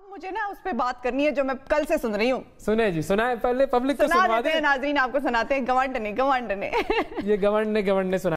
अब मुझे ना उस पे बात करनी है जो मैं कल से सुन रही हूँ। सुने जी, सुना है पहले पब्लिक को सुनवा दे। नाजरीन आपको सुनाते हैं। गवंड ने ये गवंड ने सुना।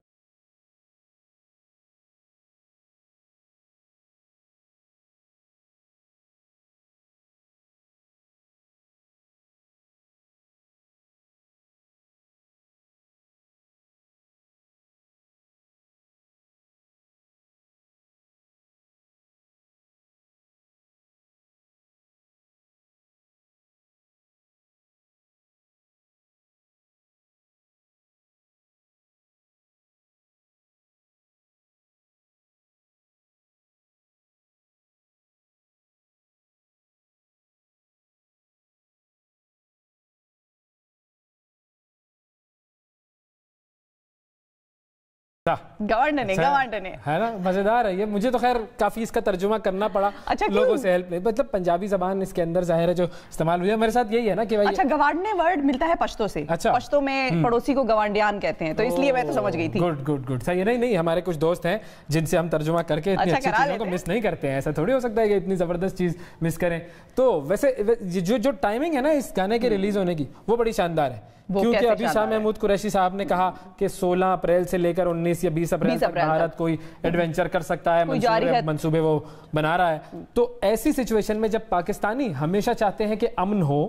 गवर्नर ने है ना, मजेदार है ये। मुझे तो खैर काफी इसका तर्जुमा करना पड़ा। अच्छा, लोगों से हेल्प, मतलब पंजाबी जबान इसके अंदर जाहिर है जो इस्तेमाल हुई है। मेरे साथ यही है ना कि भाई अच्छा, गवांडने वर्ड मिलता है पश्तो से। अच्छा, पश्तो में पड़ोसी को गवांडियान कहते हैं, तो इसलिए मैं तो समझ गई थी। गुड सही है। नहीं, हमारे कुछ दोस्त हैं जिनसे हम तर्जुमा करके इतनी अच्छी चीजों को मिस नहीं करते हैं। ऐसा थोड़ी हो सकता है कि इतनी जबरदस्त चीज मिस करें। तो वैसे जो टाइमिंग है ना इस गाने के रिलीज होने की, वो बड़ी शानदार है। क्योंकि अभी शाह महमूद कुरैशी साहब ने कहा कि 16 अप्रैल से लेकर 19 या 20 अप्रैल तक भारत कोई एडवेंचर कर सकता है, मंसूबे वो बना रहा है। तो ऐसी सिचुएशन में जब पाकिस्तानी हमेशा चाहते हैं कि अमन हो,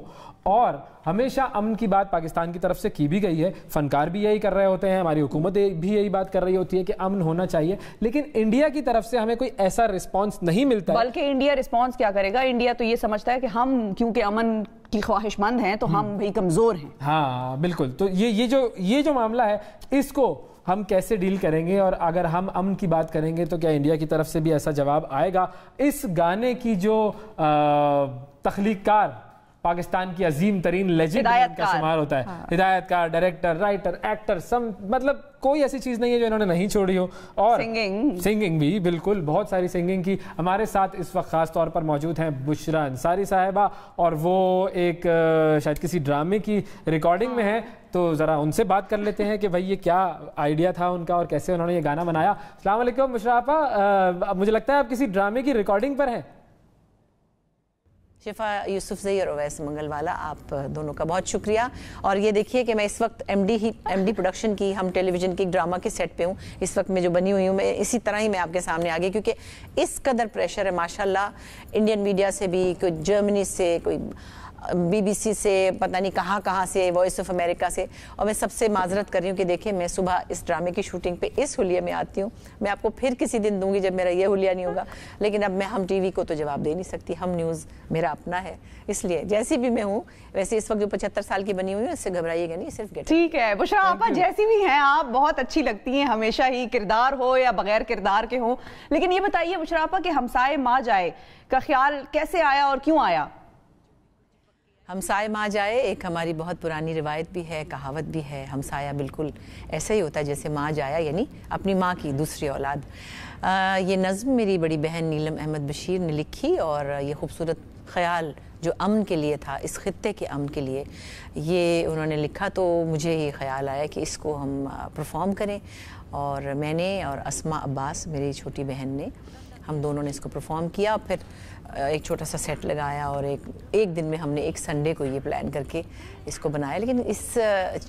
और हमेशा अमन की बात पाकिस्तान की तरफ से की भी गई है, फनकार भी यही कर रहे होते हैं, हमारी हुकूमत भी यही बात कर रही होती है कि अमन होना चाहिए, लेकिन इंडिया की तरफ से हमें कोई ऐसा रिस्पॉन्स नहीं मिलता है। बल्कि इंडिया रिस्पॉन्स क्या करेगा? इंडिया तो ये समझता है कि हम क्योंकि अमन की ख्वाहिशमंद हैं तो हम भी कमजोर हैं। हाँ बिल्कुल। तो ये जो मामला है, इसको हम कैसे डील करेंगे? और अगर हम अमन की बात करेंगे तो क्या इंडिया की तरफ से भी ऐसा जवाब आएगा? इस गाने की जो तख्लीककार पाकिस्तान की अजीम तरीन लेजेंड का शुमार होता है, हाँ। हिदायतकार, डायरेक्टर, राइटर, एक्टर, मतलब कोई ऐसी चीज नहीं है जो इन्होंने नहीं छोड़ी हो। और सिंगिंग भी बिल्कुल, बहुत सारी सिंगिंग की। हमारे साथ इस वक्त खास तौर पर मौजूद हैं बुशरा अंसारी साहिबा, और वो एक शायद किसी ड्रामे की रिकॉर्डिंग में है। तो जरा उनसे बात कर लेते हैं कि भाई ये क्या आइडिया था उनका और कैसे उन्होंने ये गाना बनाया। अस्सलाम वालेकुम बुशरा आपा, मुझे लगता है आप किसी ड्रामे की रिकॉर्डिंग पर हैं। शिफा यूसुफजई और ओवैस मंगलवाला, आप दोनों का बहुत शुक्रिया। और ये देखिए कि मैं इस वक्त एमडी प्रोडक्शन की, हम टेलीविज़न की ड्रामा के सेट पे हूँ इस वक्त। मैं जो बनी हुई हूँ, मैं इसी तरह ही मैं आपके सामने आ गई, क्योंकि इस कदर प्रेशर है माशाल्लाह। इंडियन मीडिया से भी, कोई जर्मनी से, कोई BBC से, पता नहीं कहाँ से, वॉइस ऑफ अमेरिका से। और मैं सबसे माजरत कर रही हूँ कि देखिए, मैं सुबह इस ड्रामे की शूटिंग पे इस हुलिया में आती हूँ। मैं आपको फिर किसी दिन दूंगी जब मेरा ये हुलिया नहीं होगा, लेकिन अब मैं हम TV को तो जवाब दे नहीं सकती। हम न्यूज़ मेरा अपना है, इसलिए जैसी भी मैं हूँ वैसे इस वक्त जो 75 साल की बनी हुई है, इससे घबराइएगा नहीं, सिर्फ गेट। ठीक है बुशरा आपा, जैसी भी हैं आप बहुत अच्छी लगती हैं हमेशा ही, किरदार हो या बगैर किरदार के हो। लेकिन ये बताइए बुशरा आपा कि हमसाए माँ जाए का ख्याल कैसे आया और क्यों आया? हमसाया माँ जाए एक हमारी बहुत पुरानी रिवायत भी है, कहावत भी है। हमसाया बिल्कुल ऐसा ही होता है जैसे माँ जाया, यानी अपनी माँ की दूसरी औलाद। ये नज़्म मेरी बड़ी बहन नीलम अहमद बशीर ने लिखी, और ये खूबसूरत ख्याल जो अमन के लिए था, इस खित्ते के अमन के लिए ये उन्होंने लिखा। तो मुझे ये ख्याल आया कि इसको हम परफॉर्म करें, और मैंने और अस्मा अब्बास मेरी छोटी बहन ने, हम दोनों ने इसको परफॉर्म किया। फिर एक छोटा सा सेट लगाया, और एक दिन में हमने एक संडे को ये प्लान करके इसको बनाया। लेकिन इस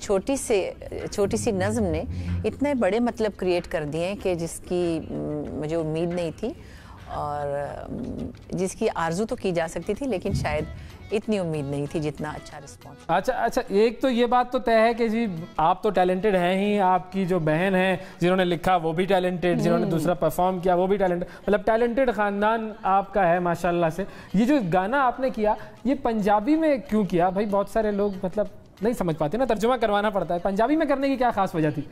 छोटी सी नज़्म ने इतने बड़े मतलब क्रिएट कर दिए कि जिसकी मुझे उम्मीद नहीं थी, और जिसकी आरजू तो की जा सकती थी, लेकिन शायद इतनी उम्मीद नहीं थी जितना अच्छा रिस्पॉन्स। अच्छा, एक तो ये बात तो तय है कि जी आप तो टैलेंटेड हैं ही, आपकी जो बहन है जिन्होंने लिखा वो भी टैलेंटेड, जिन्होंने दूसरा परफॉर्म किया वो भी टैलेंटेड, मतलब टैलेंटेड ख़ानदान आपका है माशाल्लाह से। ये जो गाना आपने किया, ये पंजाबी में क्यों किया भाई? बहुत सारे लोग मतलब नहीं समझ पाते ना, तर्जुमा करवाना पड़ता है। पंजाबी में करने की क्या खास वजह थी?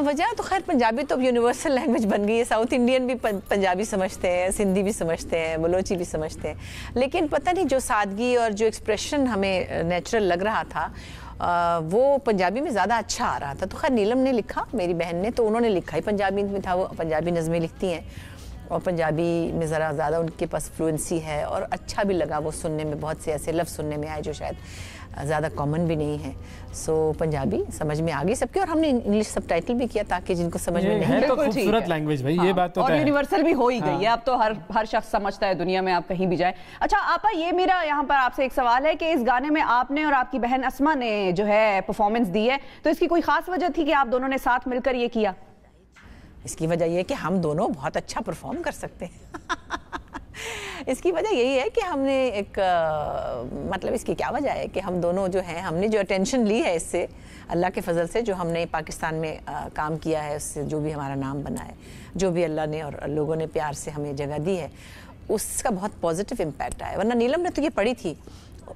वजह तो खैर पंजाबी तो अब यूनिवर्सल लैंग्वेज बन गई है। साउथ इंडियन भी पंजाबी समझते हैं, सिंधी भी समझते हैं, बलोची भी समझते हैं, लेकिन पता नहीं जो सादगी और जो एक्सप्रेशन हमें नेचुरल लग रहा था वो पंजाबी में ज़्यादा अच्छा आ रहा था। तो खैर नीलम ने लिखा, मेरी बहन ने, तो उन्होंने लिखा ही पंजाबी में था, वो पंजाबी नज़में लिखती हैं। और पंजाबी में ज़रा ज़्यादा उनके पास फ्लुएंसी है और अच्छा भी लगा वो सुनने में, बहुत से ऐसे लफ्ज़ सुनने में आए जो शायद ज़्यादा कॉमन भी नहीं है। सो पंजाबी समझ में आ गई सबके, और हमने इंग्लिश सबटाइटल भी किया ताकि जिनको समझ में नहीं है तो खूबसूरत लैंग्वेज भाई, ये बात तो और यूनिवर्सल भी हो ही गई है, अब तो हर शख्स समझता है दुनिया में, आप कहीं भी जाए। अच्छा आपा, ये मेरा यहाँ पर आपसे एक सवाल है कि इस गाने में आपने और आपकी बहन अस्मा ने जो है परफॉर्मेंस दी है, तो इसकी कोई खास वजह थी कि आप दोनों ने साथ मिलकर ये किया? इसकी वजह यह है कि हम दोनों बहुत अच्छा परफॉर्म कर सकते हैं। इसकी वजह यही है कि हमने एक मतलब इसकी क्या वजह है कि हम दोनों जो हैं, हमने जो अटेंशन ली है इससे, अल्लाह के फजल से, जो हमने पाकिस्तान में काम किया है, उससे जो भी हमारा नाम बना है, जो भी अल्लाह ने और लोगों ने प्यार से हमें जगह दी है, उसका बहुत पॉजिटिव इम्पैक्ट आया। वरना नीलम ने तो ये पढ़ी थी,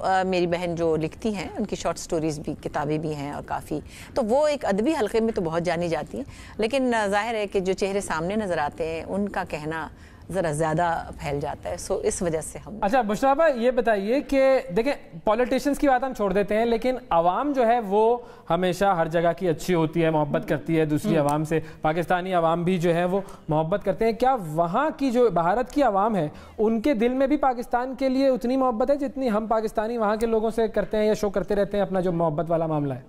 मेरी बहन जो लिखती हैं उनकी शॉर्ट स्टोरीज़ भी, किताबें भी हैं और काफ़ी, तो वो एक अदबी हल्के में तो बहुत जानी जाती हैं, लेकिन जाहिर है कि जो चेहरे सामने नज़र आते हैं उनका कहना ज़रा ज़्यादा फैल जाता है। सो इस वजह से हम। अच्छा बुशरा भाई, ये बताइए कि देखें पॉलिटिशियंस की बात हम छोड़ देते हैं, लेकिन आवाम जो है वो हमेशा हर जगह की अच्छी होती है, मोहब्बत करती है दूसरी आवाम से, पाकिस्तानी आवाम भी जो है वो मोहब्बत करते हैं। क्या वहाँ की जो भारत की आवाम है उनके दिल में भी पाकिस्तान के लिए उतनी मोहब्बत है जितनी हम पाकिस्तानी वहाँ के लोगों से करते हैं या शो करते रहते हैं अपना जो मोहब्बत वाला मामला है?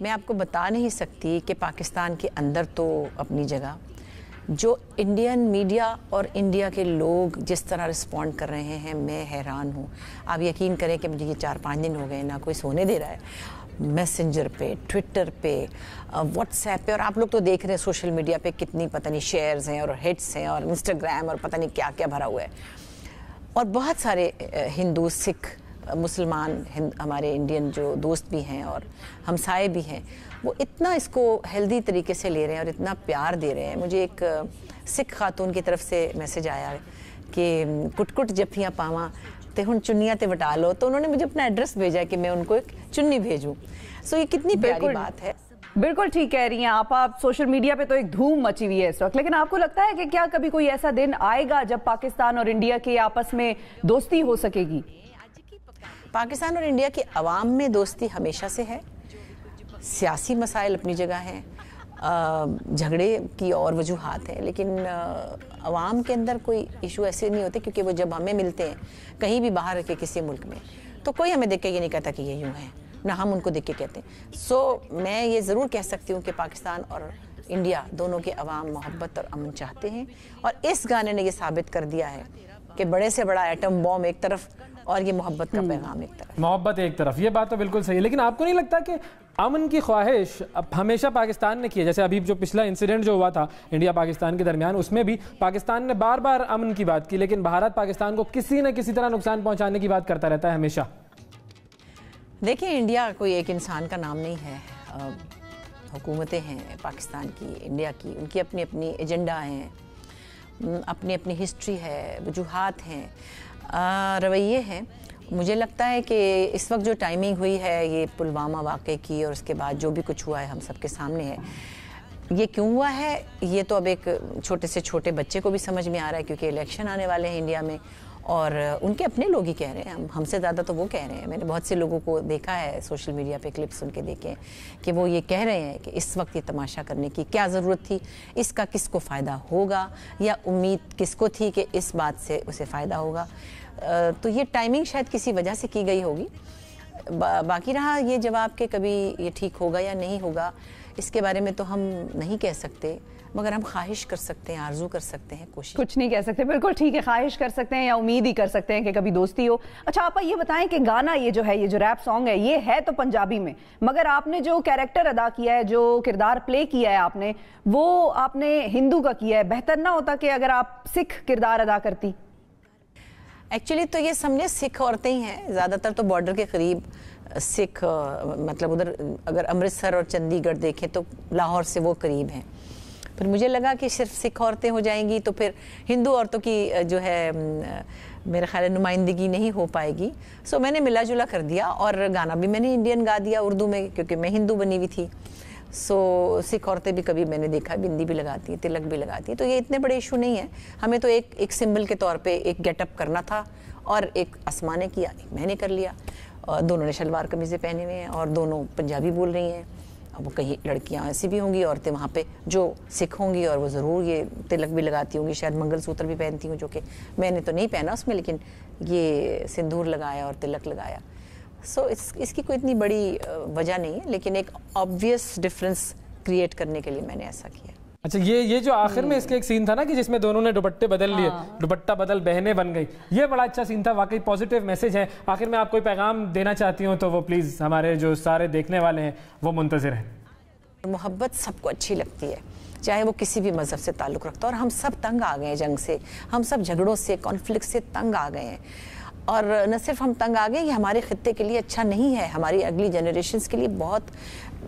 मैं आपको बता नहीं सकती कि पाकिस्तान के अंदर तो अपनी जगह, जो इंडियन मीडिया और इंडिया के लोग जिस तरह रिस्पॉन्ड कर रहे हैं, मैं हैरान हूँ। आप यकीन करें कि मुझे ये 4-5 दिन हो गए ना कोई सोने दे रहा है, मैसेंजर पे, ट्विटर पे, व्हाट्सएप पे, और आप लोग तो देख रहे हैं सोशल मीडिया पे कितनी पता नहीं शेयर्स हैं और हिट्स हैं, और इंस्टाग्राम और पता नहीं क्या क्या भरा हुआ है। और बहुत सारे हिंदू, सिख, मुसलमान, हमारे इंडियन जो दोस्त भी हैं और हमसाए भी हैं, वो इतना इसको हेल्दी तरीके से ले रहे हैं और इतना प्यार दे रहे हैं। मुझे एक सिख खातून की तरफ से मैसेज आया कि कुट कुट जफियाँ पावा ते हुण चुन्नियाँ ते वटा लो, तो उन्होंने मुझे अपना एड्रेस भेजा है कि मैं उनको एक चुन्नी भेजूँ। सो ये कितनी प्यारी बात है। बिल्कुल ठीक कह रही हैं आप सोशल मीडिया पे तो एक धूम मची हुई है इस वक्त, लेकिन आपको लगता है कि क्या कभी कोई ऐसा दिन आएगा जब पाकिस्तान और इंडिया के आपस में दोस्ती हो सकेगी? पाकिस्तान और इंडिया की आवाम में दोस्ती हमेशा से है, सियासी मसाइल अपनी जगह हैं, झगड़े की और वजूहात हैं, लेकिन आवाम के अंदर कोई इशू ऐसे नहीं होते, क्योंकि वो जब हमें मिलते हैं कहीं भी बाहर के किसी मुल्क में, तो कोई हमें देख के ये नहीं कहता कि ये यूँ है, ना हम उनको देख के कहते हैं। सो मैं ये ज़रूर कह सकती हूँ कि पाकिस्तान और इंडिया दोनों के अवाम मोहब्बत और अमन चाहते हैं, और इस गाने ने ये साबित कर दिया है कि बड़े से बड़ा एटम बॉम्ब एक तरफ और ये मोहब्बत का पैगाम एक तरफ। मोहब्बत एक तरफ, ये बात तो बिल्कुल सही है, लेकिन आपको नहीं लगता कि अमन की ख्वाहिश हमेशा पाकिस्तान ने की है? जैसे अभी जो पिछला इंसिडेंट जो हुआ था इंडिया पाकिस्तान के दरमियान, उसमें भी पाकिस्तान ने बार बार अमन की बात की, लेकिन भारत पाकिस्तान को किसी न किसी तरह नुकसान पहुंचाने की बात करता रहता है हमेशा। देखिए, इंडिया कोई एक इंसान का नाम नहीं है, हुकूमतें हैं पाकिस्तान की, इंडिया की, उनकी अपनी अपनी एजेंडा हैं, अपनी अपनी हिस्ट्री है, वजूहात हैं, रवैये हैं। मुझे लगता है कि इस वक्त जो टाइमिंग हुई है ये पुलवामा वाक़े की, और उसके बाद जो भी कुछ हुआ है हम सबके सामने है। ये क्यों हुआ है ये तो अब एक छोटे से छोटे बच्चे को भी समझ में आ रहा है, क्योंकि इलेक्शन आने वाले हैं इंडिया में, और उनके अपने लोग ही कह रहे हैं, हमसे ज़्यादा तो वो कह रहे हैं। मैंने बहुत से लोगों को देखा है सोशल मीडिया पे, क्लिप्स उनके देखे कि वो ये कह रहे हैं कि इस वक्त ये तमाशा करने की क्या ज़रूरत थी, इसका किसको फ़ायदा होगा, या उम्मीद किसको थी कि इस बात से उसे फ़ायदा होगा। तो ये टाइमिंग शायद किसी वजह से की गई होगी। बाकी रहा ये जवाब कि कभी ये ठीक होगा या नहीं होगा, इसके बारे में तो हम नहीं कह सकते, मगर हम ख्वाहिश कर सकते हैं, आरजू कर सकते हैं, कोशिश। कुछ नहीं कह सकते, बिल्कुल ठीक है, ख्वाहिश कर सकते हैं या उम्मीद ही कर सकते हैं कि कभी दोस्ती हो। अच्छा आप ये बताएं कि गाना ये जो है, ये जो रैप सॉन्ग है, ये है तो पंजाबी में, मगर आपने जो कैरेक्टर अदा किया है, जो किरदार प्ले किया है आपने, वो आपने हिंदू का किया है। बेहतर ना होता कि अगर आप सिख किरदार अदा करती? एक्चुअली तो ये समझे सिख औरतें ही हैं ज़्यादातर, तो बॉर्डर के करीब सिख, मतलब उधर अगर अमृतसर और चंडीगढ़ देखें तो लाहौर से वो करीब हैं। फिर मुझे लगा कि सिर्फ सिख औरतें हो जाएंगी तो फिर हिंदू औरतों की जो है मेरे ख्याल नुमाइंदगी नहीं हो पाएगी। सो मैंने मिला जुला कर दिया, और गाना भी मैंने इंडियन गा दिया उर्दू में, क्योंकि मैं हिंदू बनी हुई थी। सो सिख औरतें भी कभी मैंने देखा बिंदी भी लगाती है, तिलक भी लगाती है, तो ये इतने बड़े इशू नहीं है। हमें तो एक सिंबल के तौर पे एक गेटअप करना था, और एक अस्मा ने किया, एक मैंने कर लिया। और दोनों ने शलवार कमीज़ें पहने हुए हैं, और दोनों पंजाबी बोल रही हैं, अब वो कहीं लड़कियां ऐसी भी होंगी, औरतें वहाँ पे जो सिख होंगी और वो ज़रूर ये तिलक भी लगाती होंगी, शायद मंगलसूत्र भी पहनती हूँ, जो कि मैंने तो नहीं पहना उसमें, लेकिन ये सिंदूर लगाया और तिलक लगाया। सो इसकी कोई इतनी बड़ी वजह नहीं है, लेकिन एक ऑब्वियस डिफरेंस क्रिएट करने के लिए मैंने ऐसा किया। अच्छा, ये जो आखिर में इसके एक सीन था ना कि जिसमें दोनों ने दुपट्टे बदल लिए, दुपट्टा बदल बहनें बन गई, ये बड़ा अच्छा सीन था, वाकई पॉजिटिव मैसेज है। आखिर में आप कोई पैगाम देना चाहती हो तो वो प्लीज हमारे जो सारे देखने वाले हैं वो मुंतजिर हैं। मोहब्बत सबको अच्छी लगती है, चाहे वो किसी भी मजहब से ताल्लुक़ रखता है, और हम सब तंग आ गए हैं जंग से, हम सब झगड़ों से, कॉन्फ्लिक्ट से तंग आ गए हैं। और न सिर्फ हम तंग आ गए, ये हमारे खित्ते के लिए अच्छा नहीं है, हमारी अगली जनरेशन्स के लिए बहुत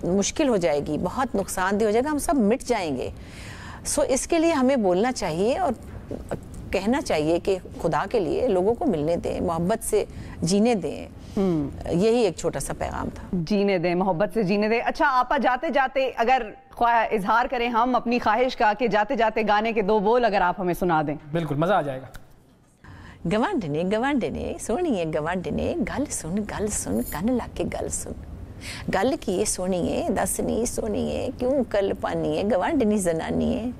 मुश्किल हो जाएगी, बहुत नुकसानदेह हो जाएगा, हम सब मिट जाएंगे। सो इसके लिए हमें बोलना चाहिए और कहना चाहिए कि खुदा के लिए लोगों को मिलने दें, मोहब्बत से जीने दें। यही एक छोटा सा पैगाम था, जीने दें, मोहब्बत से जीने दें। अच्छा आपा, जाते जाते अगर इजहार करें हम अपनी ख्वाहिश का कि जाते जाते गाने के 2 बोल अगर आप हमें सुना दें। बिल्कुल, मजा आ जाएगा। गवांडने सोनिए गवांडने, गल सुन कन ला के गल सुन, गल की सोनिए दसनी सोनिए क्यों कल पानी गवांडनी जनानी है,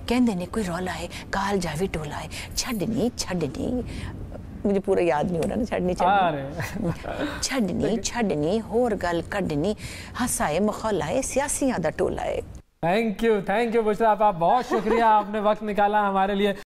कहंदे ने कोई रौला है काल जावे टोला है, छड़नी मुझे पूरा याद नहीं हो रहा ना, छड़नी होर गल कड्डनी, हसाए मखौलाए सियासियां दा टोला है। थैंक यू बुशरा, आप बहुत शुक्रिया, आपने वक्त निकाला हमारे लिए।